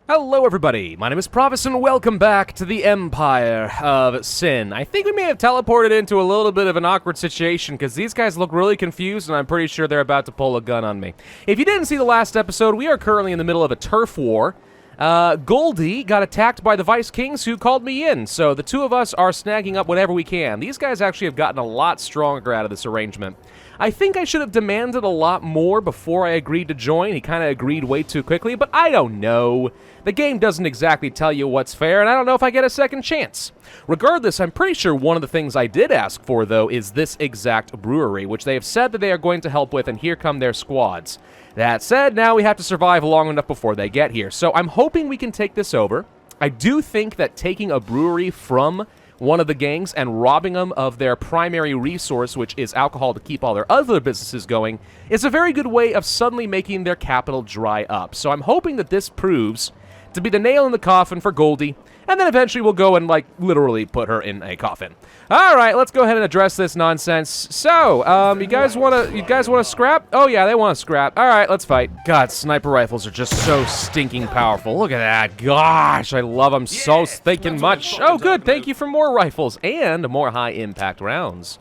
Hello everybody, my name is Pravus and welcome back to the Empire of Sin. I think we may have teleported into a little bit of an awkward situation because these guys look really confused and I'm pretty sure they're about to pull a gun on me. If you didn't see the last episode, we are currently in the middle of a turf war. Goldie got attacked by the Vice Kings who called me in, so the two of us are snagging up whatever we can. These guys actually have gotten a lot stronger out of this arrangement. I think I should have demanded a lot more before I agreed to join. He kind of agreed way too quickly, but I don't know. The game doesn't exactly tell you what's fair, and I don't know if I get a second chance. Regardless, I'm pretty sure one of the things I did ask for, though, is this exact brewery, which they have said that they are going to help with, and here come their squads. That said, now we have to survive long enough before they get here, so I'm hoping we can take this over. I do think that taking a brewery from one of the gangs and robbing them of their primary resource, which is alcohol to keep all their other businesses going, is a very good way of suddenly making their capital dry up. So I'm hoping that this proves to be the nail in the coffin for Goldie, and then eventually we'll go and, like, literally put her in a coffin. Alright, let's go ahead and address this nonsense. So, you guys wanna scrap? Oh yeah, they wanna scrap. Alright, let's fight. God, sniper rifles are just so stinking powerful. Look at that. Gosh, I love them so stinking much. Oh good, thank you for more rifles and more high impact rounds.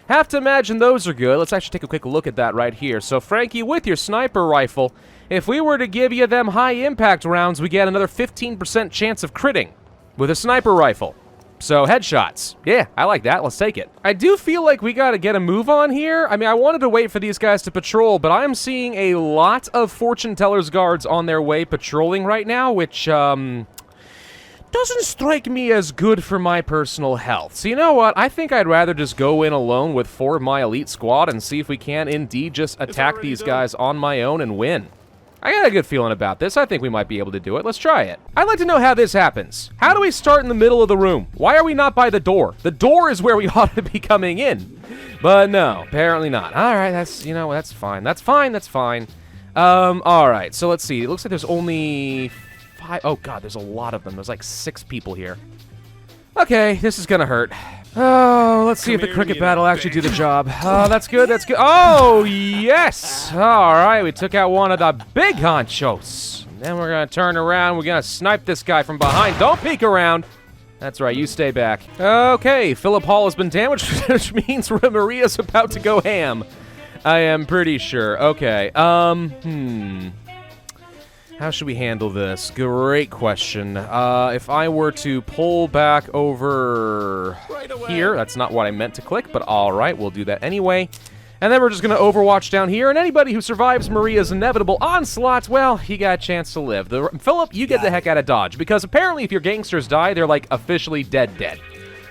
Have to imagine those are good. Let's actually take a quick look at that right here. So Frankie, with your sniper rifle, if we were to give you them high impact rounds, we get another 15% chance of critting with a sniper rifle. So, headshots. Yeah, I like that. Let's take it. I do feel like we gotta get a move on here. I mean, I wanted to wait for these guys to patrol, but I'm seeing a lot of fortune tellers guards on their way patrolling right now, which, doesn't strike me as good for my personal health. So, you know what? I think I'd rather just go in alone with 4 of my elite squad and see if we can indeed just attack these guys on my own and win. I got a good feeling about this. I think we might be able to do it. Let's try it. I'd like to know how this happens. How do we start in the middle of the room? Why are we not by the door? The door is where we ought to be coming in. But no, apparently not. All right, that's, you know, that's fine. That's fine, that's fine. All right, so let's see. It looks like there's only 5. Oh, God, there's a lot of them. There's like 6 people here. Okay, this is gonna hurt. Oh, let's see if the cricket bat will actually do the job. Oh, that's good, that's good. Oh, yes! Alright, we took out one of the big honchos. Then we're gonna turn around, we're gonna snipe this guy from behind. Don't peek around! That's right, you stay back. Okay, Philip Hall has been damaged, which means Maria's about to go ham. I am pretty sure. Okay, how should we handle this? Great question. If I were to pull back over here, that's not what I meant to click, but alright, we'll do that anyway. And then we're just going to overwatch down here, and anybody who survives Maria's inevitable onslaught, well, he got a chance to live. Philip, you get the heck out of Dodge, because apparently if your gangsters die, they're like officially dead.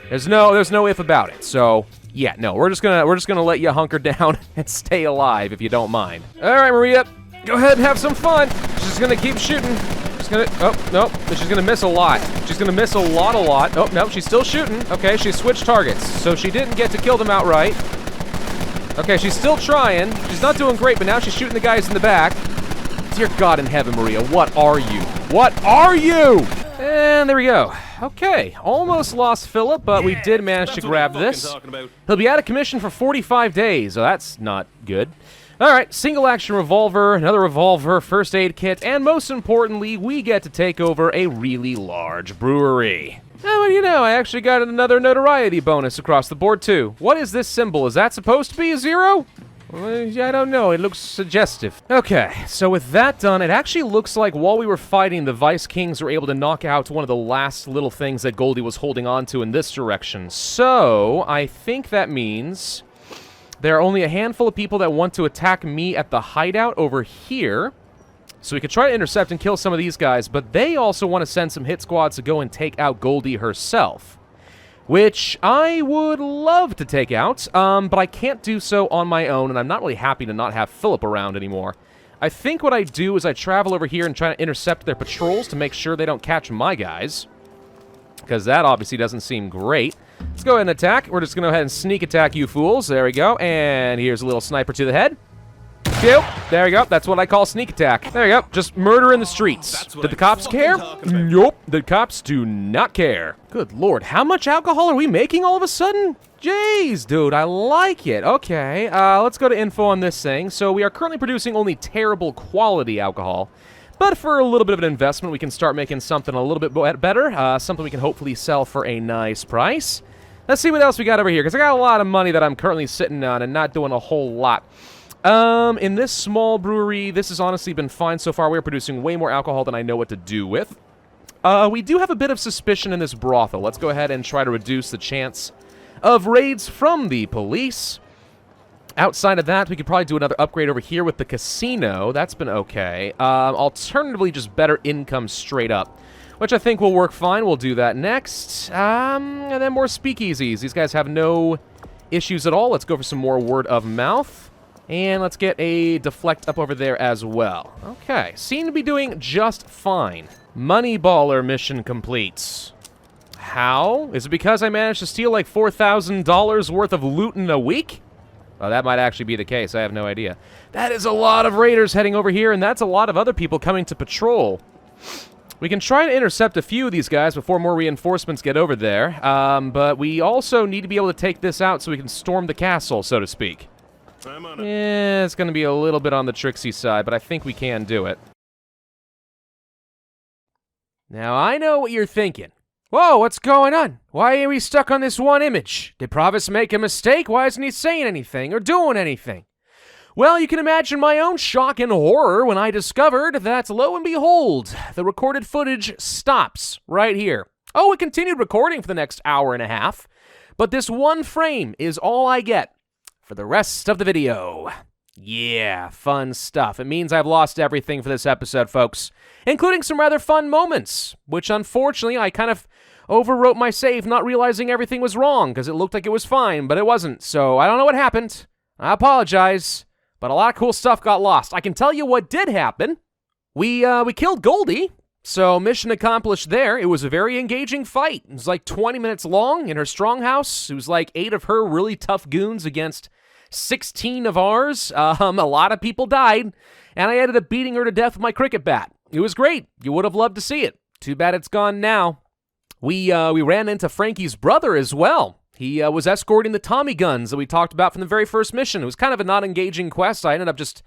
There's no if about it, so yeah, no, we're just gonna let you hunker down and stay alive if you don't mind. Alright, Maria. Go ahead and have some fun. She's gonna keep shooting. She's gonna, oh, no, she's gonna miss a lot. She's gonna miss a lot. Oh, no, she's still shooting. Okay, she switched targets, so she didn't get to kill them outright. Okay, she's still trying. She's not doing great, but now she's shooting the guys in the back. Dear God in heaven, Maria, what are you? What are you? And there we go. Okay, almost lost Philip, but we did manage to grab this. He'll be out of commission for 45 days, so that's not good. Alright, single action revolver, another revolver, first aid kit, and most importantly, we get to take over a really large brewery. Oh, well, you know, I actually got another notoriety bonus across the board too. What is this symbol? Is that supposed to be a 0? Well, I don't know, it looks suggestive. Okay, so with that done, it actually looks like while we were fighting, the Vice Kings were able to knock out one of the last little things that Goldie was holding on to in this direction. So, I think that means there are only a handful of people that want to attack me at the hideout over here. So we could try to intercept and kill some of these guys, but they also want to send some hit squads to go and take out Goldie herself. Which I would love to take out, but I can't do so on my own, and I'm not really happy to not have Philip around anymore. I think what I do is I travel over here and try to intercept their patrols to make sure they don't catch my guys. Because that obviously doesn't seem great. Let's go ahead and attack. We're just going to go ahead and sneak attack you fools. There we go. And here's a little sniper to the head. Pew. There we go. That's what I call sneak attack. There we go. Just murder in the streets. Did the cops care? Nope. The cops do not care. Good Lord. How much alcohol are we making all of a sudden? Jeez, dude. I like it. Okay. Let's go to info on this thing. So we are currently producing only terrible quality alcohol. But for a little bit of an investment, we can start making something a little bit better, something we can hopefully sell for a nice price. Let's see what else we got over here, because I got a lot of money that I'm currently sitting on and not doing a whole lot. In this small brewery, this has honestly been fine so far. We're producing way more alcohol than I know what to do with. We do have a bit of suspicion in this brothel. Let's go ahead and try to reduce the chance of raids from the police. Outside of that, we could probably do another upgrade over here with the casino. That's been okay. Alternatively, just better income straight up, which I think will work fine. We'll do that next. And then more speakeasies. These guys have no issues at all. Let's go for some more word of mouth. And let's get a deflect up over there as well. Okay, seem to be doing just fine. Moneyballer mission complete. How? Is it because I managed to steal like $4,000 worth of loot in a week? Oh, that might actually be the case. I have no idea. That is a lot of raiders heading over here, and that's a lot of other people coming to patrol. We can try to intercept a few of these guys before more reinforcements get over there, but we also need to be able to take this out so we can storm the castle, so to speak. Yeah, it's going to be a little bit on the tricksy side, but I think we can do it. Now, I know what you're thinking. Whoa, what's going on? Why are we stuck on this one image? Did Pravus make a mistake? Why isn't he saying anything or doing anything? Well, you can imagine my own shock and horror when I discovered that, lo and behold, the recorded footage stops right here. Oh, it continued recording for the next hour and a half, but this one frame is all I get for the rest of the video. Yeah, fun stuff. It means I've lost everything for this episode, folks, including some rather fun moments, which unfortunately I kind of overwrote my save, not realizing everything was wrong, because it looked like it was fine, but it wasn't, so I don't know what happened. I apologize, but a lot of cool stuff got lost. I can tell you what did happen. We killed Goldie, so mission accomplished there. It was a very engaging fight. It was like 20 minutes long in her stronghouse. It was like 8 of her really tough goons against 16 of ours. A lot of people died, and I ended up beating her to death with my cricket bat. It was great. You would have loved to see it. Too bad it's gone now. We ran into Frankie's brother as well. He was escorting the Tommy guns that we talked about from the very first mission. It was kind of a non-engaging quest. I ended up just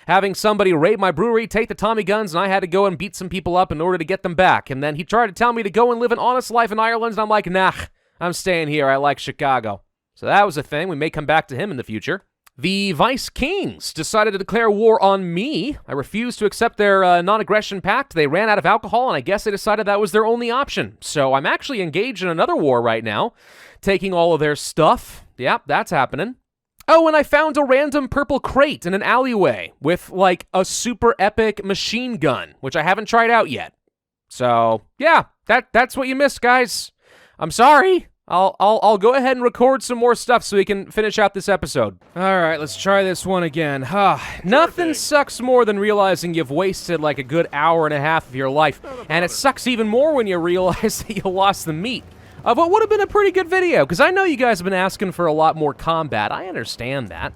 having somebody raid my brewery, take the Tommy guns, and I had to go and beat some people up in order to get them back. And then he tried to tell me to go and live an honest life in Ireland, and I'm like, nah, I'm staying here. I like Chicago. So that was a thing. We may come back to him in the future. The Vice Kings decided to declare war on me. I refused to accept their non-aggression pact. They ran out of alcohol, and I guess they decided that was their only option. So I'm actually engaged in another war right now, taking all of their stuff. Yep, that's happening. Oh, and I found a random purple crate in an alleyway with, like, a super epic machine gun, which I haven't tried out yet. So, yeah, that's what you missed, guys. I'm sorry. I'll go ahead and record some more stuff so we can finish out this episode. All right, let's try this one again. Nothing sucks more than realizing you've wasted like a good hour and a half of your life, and it sucks even more when you realize that you lost the meat of what would have been a pretty good video, because I know you guys have been asking for a lot more combat. I understand that.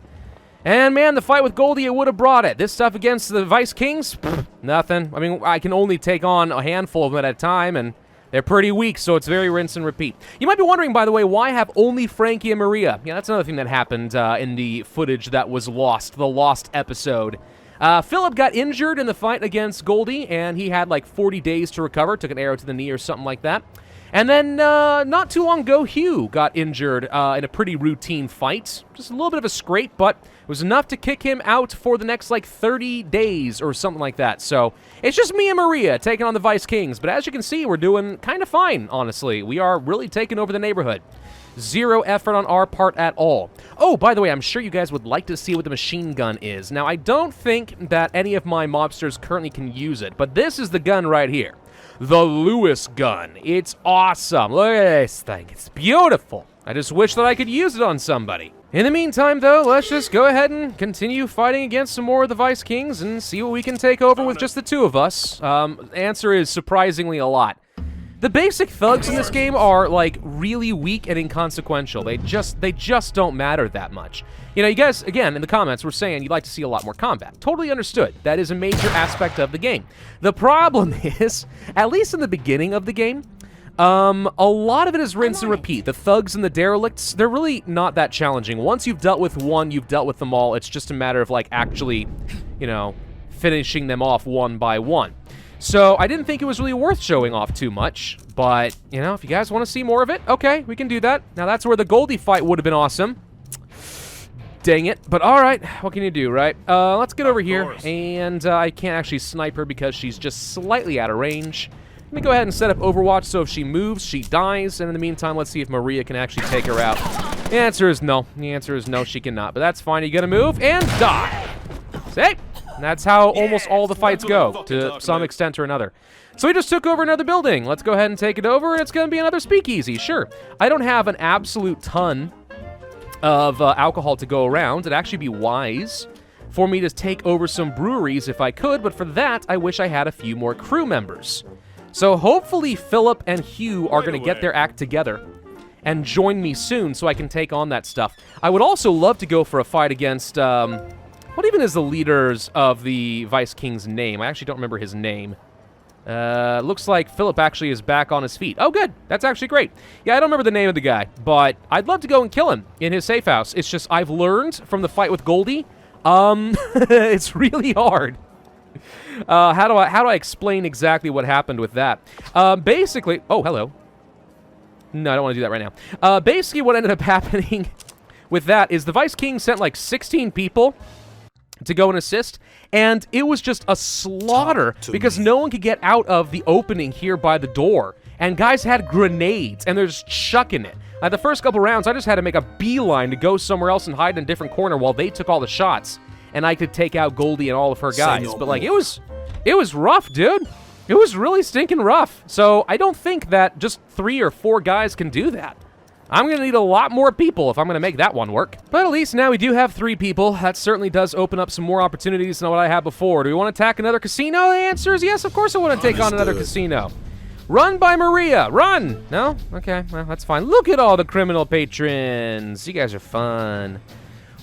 And man, the fight with Goldie, it would have brought it. This stuff against the Vice Kings, nothing. I mean, I can only take on a handful of them at a time, and they're pretty weak, so it's very rinse and repeat. You might be wondering, by the way, why have only Frankie and Maria? Yeah, that's another thing that happened in the footage that was lost, the lost episode. Philip got injured in the fight against Goldie, and he had like 40 days to recover, took an arrow to the knee or something like that. And then, not too long ago, Hugh got injured in a pretty routine fight. Just a little bit of a scrape, but it was enough to kick him out for the next, like, 30 days or something like that. So, it's just me and Maria taking on the Vice Kings. But as you can see, we're doing kind of fine, honestly. We are really taking over the neighborhood. Zero effort on our part at all. Oh, by the way, I'm sure you guys would like to see what the machine gun is. Now, I don't think that any of my mobsters currently can use it, but this is the gun right here. The Lewis gun. It's awesome. Look at this thing. It's beautiful. I just wish that I could use it on somebody. In the meantime, though, let's just go ahead and continue fighting against some more of the Vice Kings and see what we can take over with just the two of us. Answer is surprisingly a lot. The basic thugs in this game are, like, really weak and inconsequential. They just don't matter that much. You know, you guys, again, in the comments, were saying you'd like to see a lot more combat. Totally understood. That is a major aspect of the game. The problem is, at least in the beginning of the game, a lot of it is rinse and repeat. The thugs and the derelicts, they're really not that challenging. Once you've dealt with one, you've dealt with them all. It's just a matter of, like, actually, you know, finishing them off one by one. So I didn't think it was really worth showing off too much. But, you know, if you guys want to see more of it, okay, we can do that. Now, that's where the Goldie fight would have been awesome. Dang it. But all right, what can you do, right? Let's get over here. And I can't actually snipe her because she's just slightly out of range. Let me go ahead and set up Overwatch so if she moves, she dies. And in the meantime, let's see if Maria can actually take her out. The answer is no. The answer is no, she cannot. But that's fine. You gotta move and die. See? That's how almost all the fights go, to some extent or another. So we just took over another building. Let's go ahead and take it over, and it's going to be another speakeasy, sure. I don't have an absolute ton of alcohol to go around. It'd actually be wise for me to take over some breweries if I could, but for that, I wish I had a few more crew members. So hopefully Philip and Hugh are going to get their act together and join me soon so I can take on that stuff. I would also love to go for a fight against... what even is the leaders of the Vice King's name? I actually don't remember his name. Looks like Philip actually is back on his feet. Oh, good. That's actually great. Yeah, I don't remember the name of the guy, but I'd love to go and kill him in his safe house. It's just I've learned from the fight with Goldie, it's really hard. How do I explain exactly what happened with that? Basically... Oh, hello. No, I don't want to do that right now. Basically, what ended up happening with that is the Vice King sent like 16 people to go and assist, and it was just a slaughter because no one could get out of the opening here by the door, and guys had grenades, and they're just chucking it. Like the first couple rounds, I just had to make a beeline to go somewhere else and hide in a different corner while they took all the shots, and I could take out Goldie and all of her guys. But like, it was rough, dude. It was really stinking rough. So I don't think that just 3 or 4 guys can do that. I'm going to need a lot more people if I'm going to make that one work. But at least now we do have 3 people. That certainly does open up some more opportunities than what I had before. Do we want to attack another casino? The answer is yes, of course I want to take on another casino. Run by Maria. Run. No? Okay, well, that's fine. Look at all the criminal patrons. You guys are fun.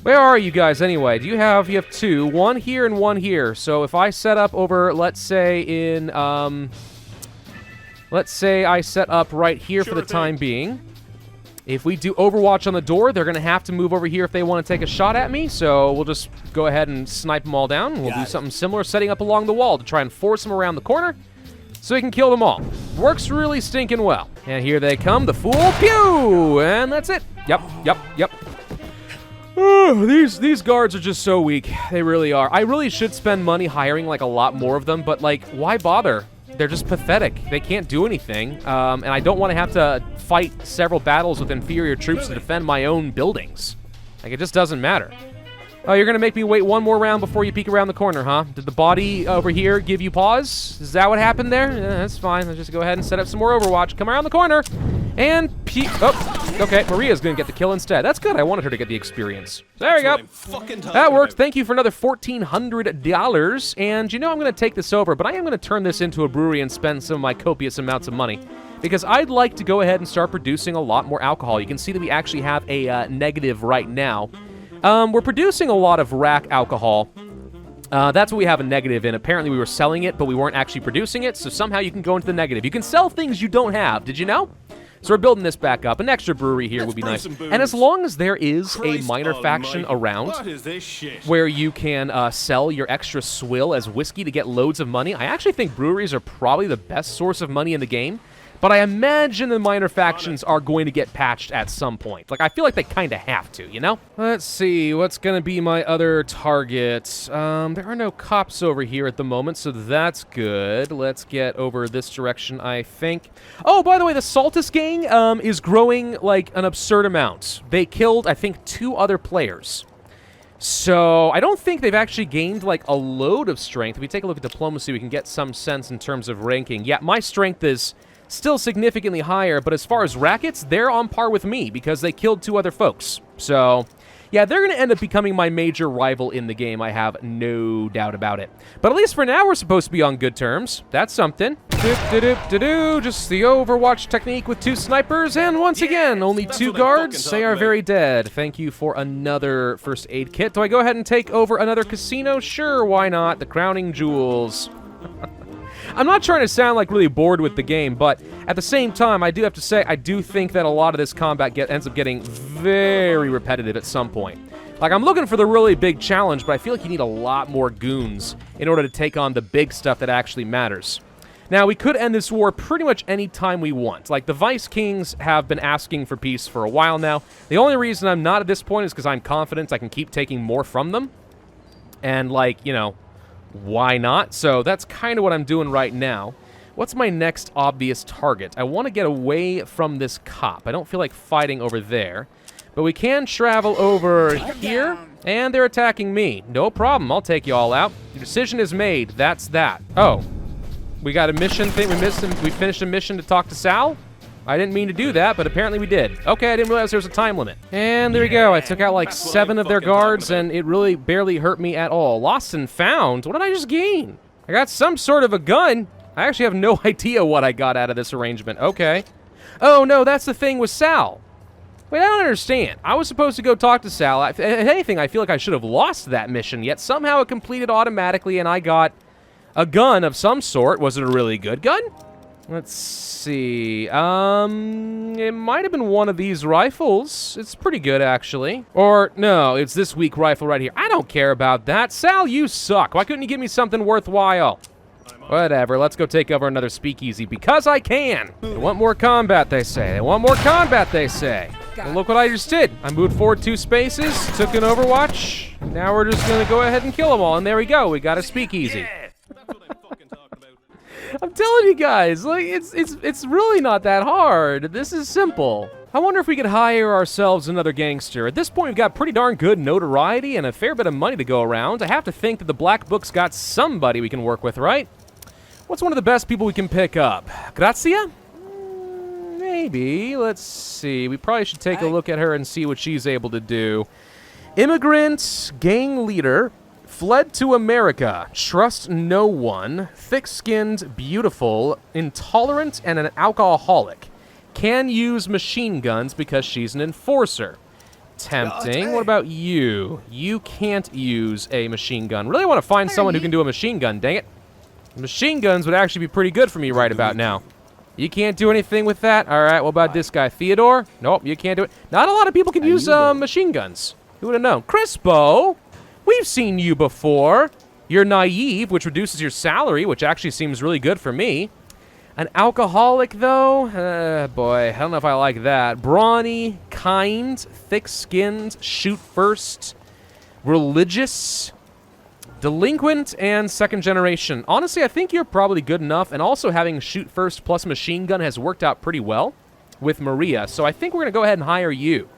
Where are you guys anyway? You have 2. 1 here and 1 here. So if I set up over, let's say in, let's say I set up right here for the time being. If we do Overwatch on the door, they're going to have to move over here if they want to take a shot at me, so we'll just go ahead and snipe them all down. We'll do something similar, setting up along the wall to try and force them around the corner so we can kill them all. Works really stinking well. And here they come, the fool. Pew! And that's it. Yep. Oh, these guards are just so weak. They really are. I really should spend money hiring, like, a lot more of them, but, like, why bother? They're just pathetic. They can't do anything, and I don't want to have to fight several battles with inferior troops to defend my own buildings. Like, it just doesn't matter. Oh, you're going to make me wait 1 more round before you peek around the corner, huh? Did the body over here give you pause? Is that what happened there? Yeah, that's fine. Let's just go ahead and set up some more Overwatch. Come around the corner, and peek. Oh, okay. Maria's going to get the kill instead. That's good. I wanted her to get the experience. There we go. That worked. Thank you for another $1,400. And you know I'm going to take this over, but I am going to turn this into a brewery and spend some of my copious amounts of money, because I'd like to go ahead and start producing a lot more alcohol. You can see that we actually have a negative right now. We're producing a lot of rack alcohol. That's what we have a negative in. Apparently we were selling it, but we weren't actually producing it, so somehow you can go into the negative. You can sell things you don't have. Did you know? So we're building this back up. An extra brewery here would be nice. And as long as there is a minor faction around where you can sell your extra swill as whiskey to get loads of money, I actually think breweries are probably the best source of money in the game. But I imagine the minor factions are going to get patched at some point. Like, I feel like they kind of have to, you know? Let's see, what's going to be my other target? There are no cops over here at the moment, so that's good. Let's get over this direction, I think. Oh, by the way, the Saltus gang is growing, like, an absurd amount. They killed, I think, 2 other players. So, I don't think they've actually gained, like, a load of strength. If we take a look at diplomacy, we can get some sense in terms of ranking. Yeah, my strength is still significantly higher, but as far as rackets, they're on par with me because they killed 2 other folks. So, yeah, they're going to end up becoming my major rival in the game. I have no doubt about it. But at least for now, we're supposed to be on good terms. That's something. Just the Overwatch technique with 2 snipers, and once again, only 2 guards. They are very dead. Thank you for another first aid kit. Do I go ahead and take over another casino? Sure, why not? The Crowning Jewels. I'm not trying to sound like really bored with the game, but at the same time, I do have to say, I do think that a lot of this combat ends up getting very repetitive at some point. Like, I'm looking for the really big challenge, but I feel like you need a lot more goons in order to take on the big stuff that actually matters. Now, we could end this war pretty much any time we want. Like, the Vice Kings have been asking for peace for a while now. The only reason I'm not at this point is because I'm confident I can keep taking more from them. And, like, you know, why not? So that's kind of what I'm doing right now. What's my next obvious target? I want to get away from this cop. I don't feel like fighting over there. But we can travel over here, and they're attacking me. No problem. I'll take you all out. The decision is made. That's that. Oh. We got a mission thing. We finished a mission to talk to Sal. I didn't mean to do that, but apparently we did. Okay, I didn't realize there was a time limit. And there we go. I took out like 7 of their guards, and it really barely hurt me at all. Lost and found? What did I just gain? I got some sort of a gun. I actually have no idea what I got out of this arrangement. Okay. Oh, no, that's the thing with Sal. Wait, I don't understand. I was supposed to go talk to Sal. If anything, I feel like I should have lost that mission, yet somehow it completed automatically, and I got a gun of some sort. Was it a really good gun? Let's see. It might have been one of these rifles. It's pretty good, actually. Or, no, it's this weak rifle right here. I don't care about that. Sal, you suck. Why couldn't you give me something worthwhile? Whatever, let's go take over another speakeasy, because I can. They want more combat, they say. They want more combat, they say. Well, look what I just did. I moved forward 2 spaces, took an Overwatch. Now we're just gonna go ahead and kill them all, and there we go. We got a speakeasy. I'm telling you guys, like, it's really not that hard. This is simple. I wonder if we could hire ourselves another gangster. At this point, we've got pretty darn good notoriety and a fair bit of money to go around. I have to think that the Black Book's got somebody we can work with, right? What's one of the best people we can pick up? Grazia? Maybe. Let's see. We probably should take a look at her and see what she's able to do. Immigrant, gang leader, fled to America, trust no one, thick-skinned, beautiful, intolerant, and an alcoholic. Can use machine guns because she's an enforcer. Tempting. What about you? You can't use a machine gun. Really want to find someone who can do a machine gun, dang it. Machine guns would actually be pretty good for me right about now. You can't do anything with that? All right, what about this guy? Theodore? Nope, you can't do it. Not a lot of people can use machine guns. Who would have known? Crispo? We've seen you before. You're naive, which reduces your salary, which actually seems really good for me. An alcoholic, though? Boy, I don't know if I like that. Brawny, kind, thick-skinned, shoot first, religious, delinquent, and second generation. Honestly, I think you're probably good enough, and also having shoot first plus machine gun has worked out pretty well with Maria, so I think we're going to go ahead and hire you.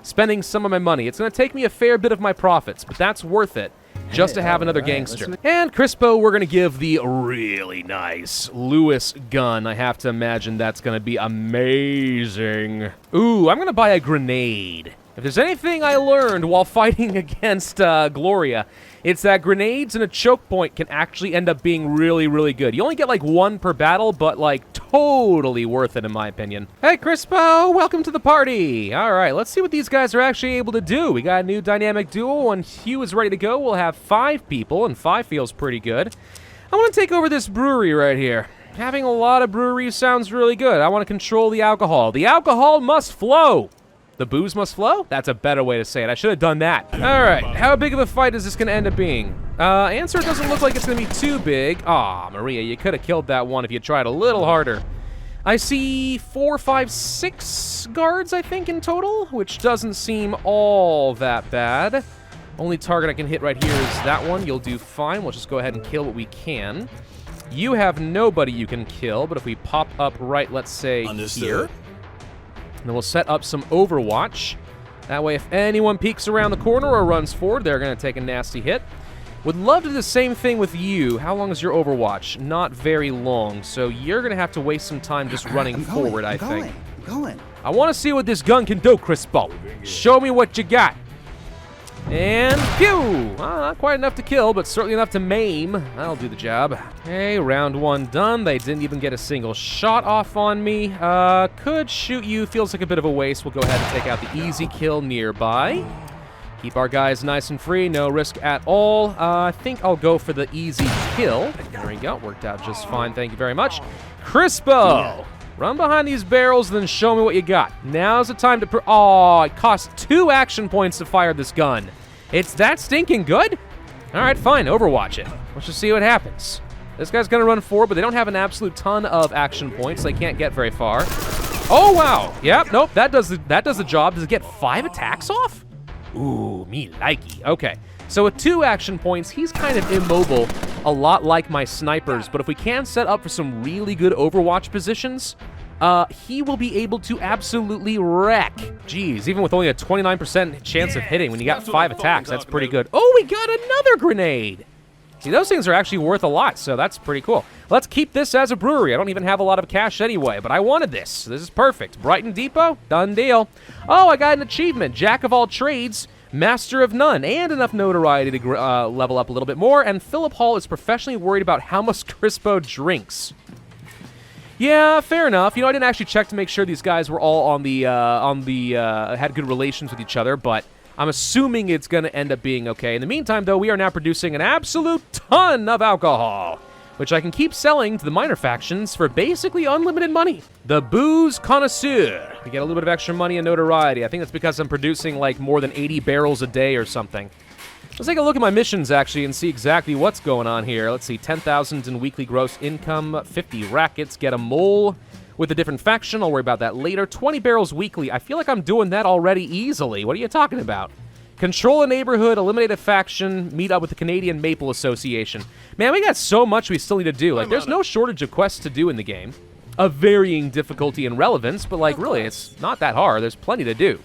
Spending some of my money. It's going to take me a fair bit of my profits, but that's worth it just to have another gangster. And Crispo, we're going to give the really nice Lewis gun. I have to imagine that's going to be amazing. Ooh, I'm going to buy a grenade. If there's anything I learned while fighting against Gloria, it's that grenades and a choke point can actually end up being really, really good. You only get like 1 per battle, but like totally worth it in my opinion. Hey, Crispo, welcome to the party. All right, let's see what these guys are actually able to do. We got a new dynamic duo. When Hugh is ready to go, we'll have 5 people, and 5 feels pretty good. I want to take over this brewery right here. Having a lot of breweries sounds really good. I want to control the alcohol. The alcohol must flow. The booze must flow? That's a better way to say it. I should have done that. All right, how big of a fight is this going to end up being? Answer doesn't look like it's going to be too big. Aw, Maria, you could have killed that one if you tried a little harder. I see 4, 5, 6 guards, I think, in total, which doesn't seem all that bad. Only target I can hit right here is that one. You'll do fine. We'll just go ahead and kill what we can. You have nobody you can kill, but if we pop up right, let's say, here. And then we'll set up some Overwatch. That way, if anyone peeks around the corner or runs forward, they're going to take a nasty hit. Would love to do the same thing with you. How long is your Overwatch? Not very long, so you're going to have to waste some time just running forward, I think. I want to see what this gun can do, Crispo. Show me what you got. And phew! Well, not quite enough to kill, but certainly enough to maim. That'll do the job. Okay, round 1 done. They didn't even get a single shot off on me. Could shoot you. Feels like a bit of a waste. We'll go ahead and take out the easy kill nearby. Keep our guys nice and free. No risk at all. I think I'll go for the easy kill. There we go. Worked out just fine. Thank you very much. Crispo! Run behind these barrels, then show me what you got. Now's the time to... Oh, it costs 2 action points to fire this gun. It's that stinking good? All right, fine. Overwatch it. Let's just see what happens. This guy's gonna run forward, but they don't have an absolute ton of action points. They can't get very far. Oh, wow. Yep, nope, that does the job. Does it get 5 attacks off? Ooh, me likey. Okay, so with 2 action points, he's kind of immobile, a lot like my snipers, but if we can set up for some really good Overwatch positions, he will be able to absolutely wreck. Jeez, even with only a 29% chance of hitting when you got 5 attacks, that's pretty good. Oh, we got another grenade. See, those things are actually worth a lot, so that's pretty cool. Let's keep this as a brewery. I don't even have a lot of cash anyway, but I wanted this. This is perfect. Brighton Depot, done deal. Oh, I got an achievement. Jack of all trades, master of none, and enough notoriety to level up a little bit more, and Philip Hall is professionally worried about how much CRISPO drinks. Yeah, fair enough. You know, I didn't actually check to make sure these guys were all had good relations with each other, but I'm assuming it's going to end up being okay. In the meantime, though, we are now producing an absolute ton of alcohol, which I can keep selling to the minor factions for basically unlimited money. The Booze Connoisseur. We get a little bit of extra money and notoriety. I think that's because I'm producing, like, more than 80 barrels a day or something. Let's take a look at my missions, actually, and see exactly what's going on here. Let's see, 10,000 in weekly gross income, 50 rackets, get a mole with a different faction. I'll worry about that later. 20 barrels weekly. I feel like I'm doing that already easily. What are you talking about? Control a neighborhood, eliminate a faction, meet up with the Canadian Maple Association. Man, we got so much we still need to do. Like, there's no shortage of quests to do in the game. Of varying difficulty and relevance, but, like, really, it's not that hard. There's plenty to do,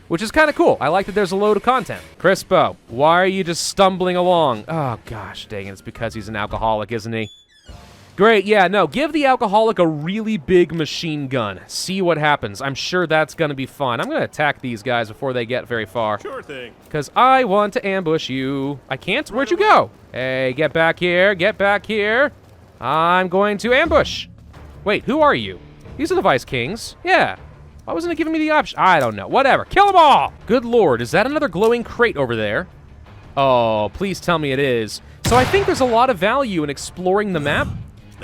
which is kind of cool. I like that there's a load of content. CRISPO, why are you just stumbling along? Oh, gosh, dang it. It's because he's an alcoholic, isn't he? Great, yeah, no, give the alcoholic a really big machine gun. See what happens. I'm sure that's gonna be fun. I'm gonna attack these guys before they get very far. Sure thing. Because I want to ambush you. I can't? Where'd you go? Hey, get back here, get back here. I'm going to ambush. Wait, who are you? These are the Vice Kings. Yeah. Why wasn't it giving me the option? I don't know. Whatever. Kill them all! Good lord, is that another glowing crate over there? Oh, please tell me it is. So I think there's a lot of value in exploring the map.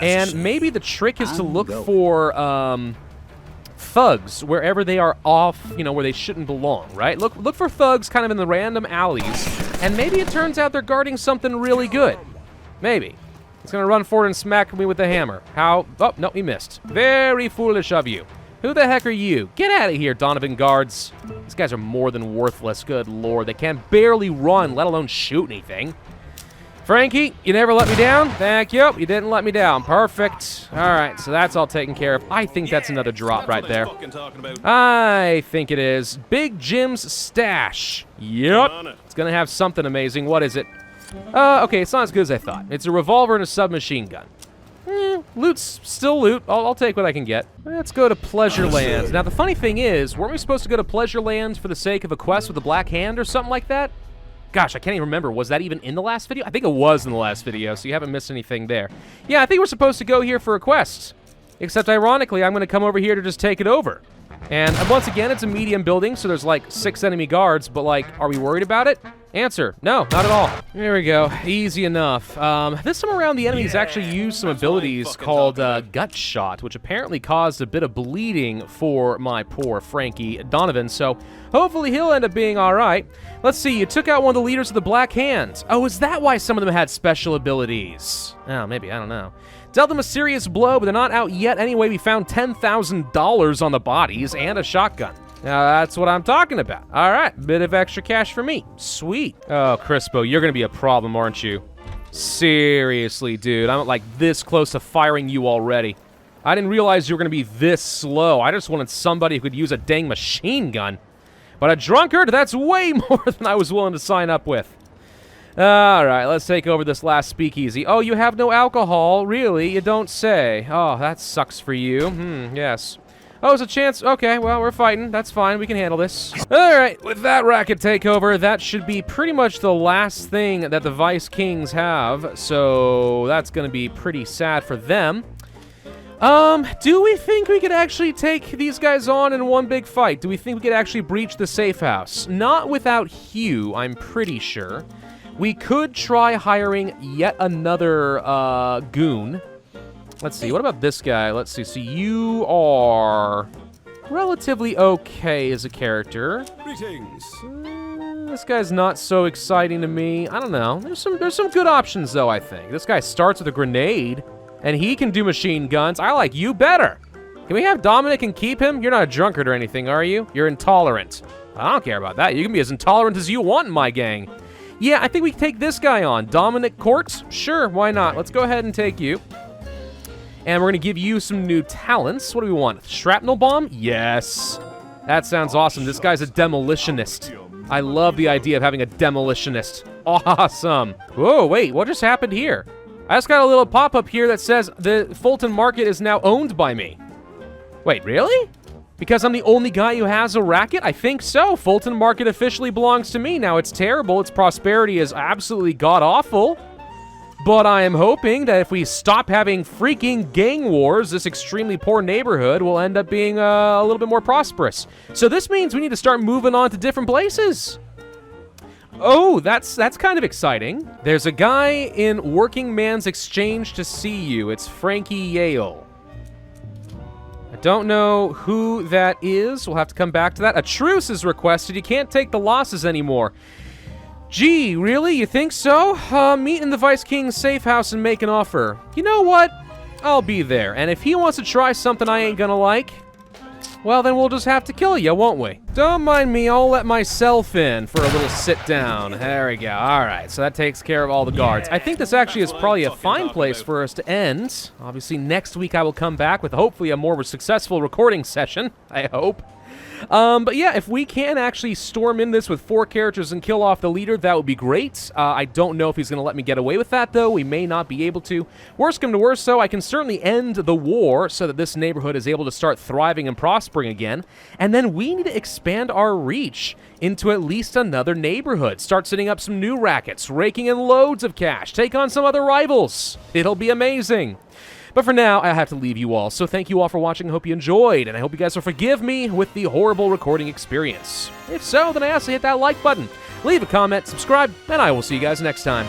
And maybe the trick is to look for thugs wherever they are off, you know, where they shouldn't belong, right? Look for thugs kind of in the random alleys, and maybe it turns out they're guarding something really good. Maybe. It's gonna run forward and smack me with the hammer. How? Oh, no, he missed. Very foolish of you. Who the heck are you? Get out of here, Donovan guards. These guys are more than worthless, good lord. They can barely run, let alone shoot anything. Frankie, you never let me down? Thank you. You didn't let me down. Perfect. All right, so that's all taken care of. I think that's another drop right there. I think it is. Big Jim's stash. Yep. It's going to have something amazing. What is it? Okay, it's not as good as I thought. It's a revolver and a submachine gun. Loot's still loot. I'll take what I can get. Let's go to Pleasure Land. Now, the funny thing is, weren't we supposed to go to Pleasure Land for the sake of a quest with the Black Hand or something like that? Gosh, I can't even remember. Was that even in the last video? I think it was in the last video, so you haven't missed anything there. Yeah, I think we're supposed to go here for a quest. Except, ironically, I'm going to come over here to just take it over. And once again, it's a medium building, so there's like 6 enemy guards, but like, are we worried about it? Answer, no, not at all. There we go, easy enough. This time around, the enemies actually used some abilities called Gut Shot, which apparently caused a bit of bleeding for my poor Frankie Donovan, so hopefully he'll end up being all right. Let's see, you took out one of the leaders of the Black Hand. Oh, is that why some of them had special abilities? Oh, maybe, I don't know. Dealt them a serious blow, but they're not out yet anyway. We found $10,000 on the bodies and a shotgun. Now, that's what I'm talking about. All right, bit of extra cash for me. Sweet. Oh, CRISPO, you're going to be a problem, aren't you? Seriously, dude. I'm like this close to firing you already. I didn't realize you were going to be this slow. I just wanted somebody who could use a dang machine gun. But a drunkard, that's way more than I was willing to sign up with. All right, let's take over this last speakeasy. Oh, you have no alcohol? Really? You don't say. Oh, that sucks for you. Yes. Oh, it's a chance. Okay, well, we're fighting. That's fine. We can handle this. All right, with that racket takeover, that should be pretty much the last thing that the Vice Kings have. So that's going to be pretty sad for them. Do we think we could actually take these guys on in one big fight? Do we think we could actually breach the safe house? Not without Hugh, I'm pretty sure. We could try hiring yet another goon. Let's see, what about this guy? Let's see, so you are relatively okay as a character. Greetings. This guy's not so exciting to me. I don't know. There's some good options, though, I think. This guy starts with a grenade, and he can do machine guns. I like you better. Can we have Dominic and keep him? You're not a drunkard or anything, are you? You're intolerant. I don't care about that. You can be as intolerant as you want in my gang. Yeah, I think we can take this guy on. Dominic Court? Sure, why not? Let's go ahead and take you. And we're going to give you some new talents. What do we want? Shrapnel bomb? Yes. That sounds awesome. This guy's a demolitionist. I love the idea of having a demolitionist. Awesome. Whoa, wait, what just happened here? I just got a little pop-up here that says the Fulton Market is now owned by me. Wait, really? Because I'm the only guy who has a racket? I think so. Fulton Market officially belongs to me. Now, it's terrible. Its prosperity is absolutely god-awful. But I am hoping that if we stop having freaking gang wars, this extremely poor neighborhood will end up being a little bit more prosperous. So this means we need to start moving on to different places. Oh, that's kind of exciting. There's a guy in Working Man's Exchange to see you. It's Frankie Yale. I don't know who that is. We'll have to come back to that. A truce is requested. You can't take the losses anymore. Gee, really? You think so? Meet in the Vice King's safe house and make an offer. You know what? I'll be there. And if he wants to try something I ain't gonna like, well, then we'll just have to kill you, won't we? Don't mind me, I'll let myself in for a little sit down. There we go. All right, so that takes care of all the guards. I think this actually is probably a fine place for us to end. Obviously, next week I will come back with hopefully a more successful recording session, I hope. But yeah, if we can actually storm in this with 4 characters and kill off the leader, that would be great. I don't know if he's going to let me get away with that, though. We may not be able to. Worst come to worst, though, I can certainly end the war so that this neighborhood is able to start thriving and prospering again. And then we need to expand our reach into at least another neighborhood. Start setting up some new rackets, raking in loads of cash, take on some other rivals. It'll be amazing. But for now, I have to leave you all, so thank you all for watching. I hope you enjoyed, and I hope you guys will forgive me with the horrible recording experience. If so, then I ask you to hit that like button, leave a comment, subscribe, and I will see you guys next time.